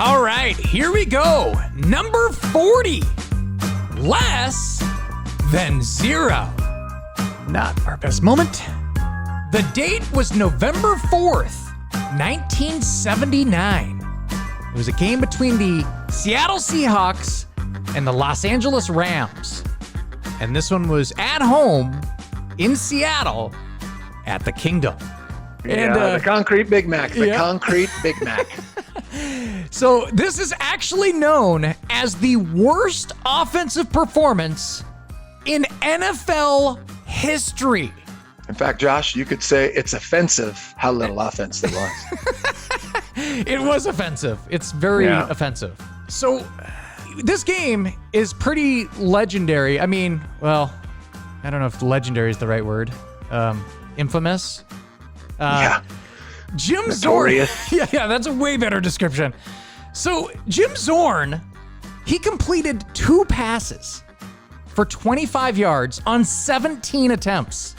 All right, here we go. Number 40. Less than 0. Not our best moment. The date was November 4th, 1979. It was a game between the Seattle Seahawks and the Los Angeles Rams. And this one was at home in Seattle at the Kingdom. And, the Concrete Big Mac. The Concrete Big Mac. So this is actually known as the worst offensive performance in NFL history. In fact, Josh, you could say it's offensive how little offense there was. It was offensive. It's very offensive. So this game is pretty legendary. I mean, well, I don't know if legendary is the right word. Infamous. Jim Zorn. Yeah, that's a way better description. So Jim Zorn, he completed 2 passes for 25 yards on 17 attempts.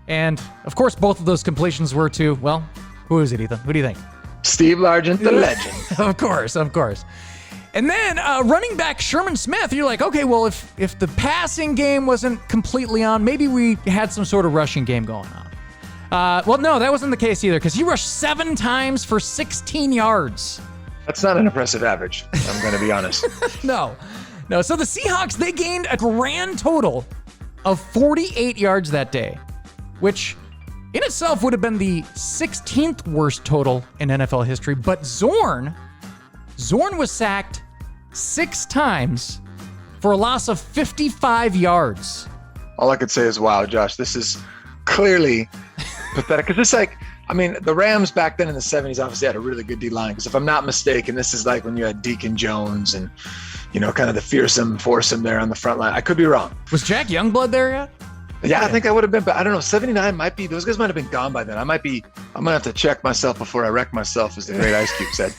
And of course, both of those completions were to, well, who is it, Ethan? Who do you think? Steve Largent, the legend. Of course. And then running back Sherman Smith, you're like, okay, well, if the passing game wasn't completely on, maybe we had some sort of rushing game going on. Well, no, that wasn't the case either, because he rushed 7 times for 16 yards. That's not an impressive average, I'm going to be honest. No. So the Seahawks, they gained a grand total of 48 yards that day, which in itself would have been the 16th worst total in NFL history. But Zorn was sacked 6 times for a loss of 55 yards. All I could say is, wow, Josh, this is clearly pathetic. Because it's like, I mean, the Rams back then in the 70s obviously had a really good D-line. Because if I'm not mistaken, this is like when you had Deacon Jones and, you know, kind of the fearsome foursome there on the front line. I could be wrong. Was Jack Youngblood there yet? Yeah, I think I would have been, but I don't know. 79 might be, those guys might have been gone by then. I'm going to have to check myself before I wreck myself, as the great Ice Cube said.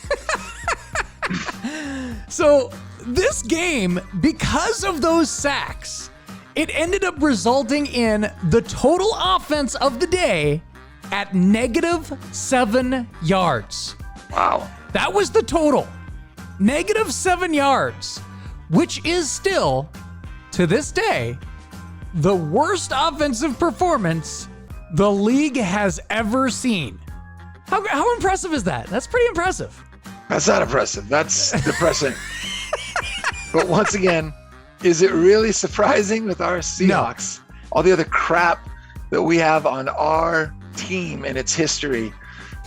So this game, because of those sacks, it ended up resulting in the total offense of the day at -7 yards. Wow. That was the total. -7 yards, which is still, to this day, the worst offensive performance the league has ever seen. How impressive is that? That's pretty impressive. That's not impressive. That's depressing. But once again, is it really surprising with our Seahawks? No. All the other crap that we have on our team and its history.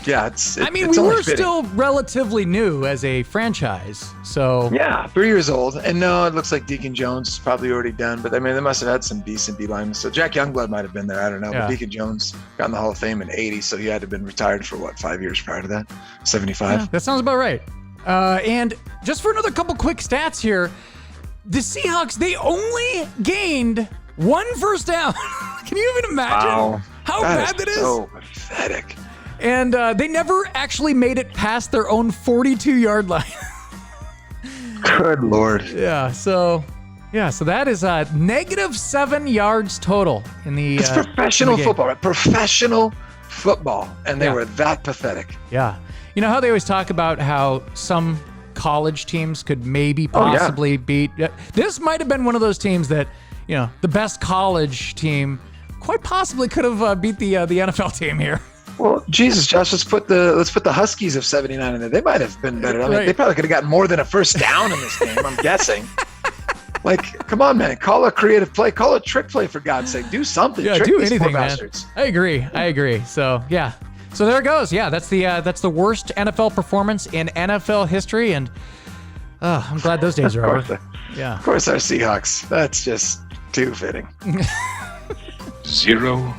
Yeah, we were still relatively new as a franchise, so. Yeah, 3 years old. And no, it looks like Deacon Jones is probably already done, but I mean, they must have had some decent D-linemen. So Jack Youngblood might have been there, I don't know. Yeah. But Deacon Jones got in the Hall of Fame in 80, so he had to have been retired for 5 years prior to that? 75? Yeah, that sounds about right. And just for another couple quick stats here, the Seahawks, they only gained 1 first down. Can you even imagine how bad that is? So pathetic. And they never actually made it past their own 42-yard line. Good Lord. Yeah, so that is -7 yards total in the. It's professional football, right? Professional football, and they were that pathetic. Yeah, you know how they always talk about how some college teams could maybe possibly beat. This might have been one of those teams that, you know, the best college team quite possibly could have beat the NFL team here. Well, Jesus, Josh, let's put the Huskies of 79 in there. They might have been better. I mean, they probably could have gotten more than a first down in this game, I'm guessing. Like, come on, man. Call a creative play. Call a trick play, for God's sake. Do something. Yeah, trick do these anything, poor man. bastards. I agree. So, yeah. So there it goes. Yeah, that's the worst NFL performance in NFL history, and I'm glad those days are over. Yeah. Of course, our Seahawks. That's just too fitting. 0.0.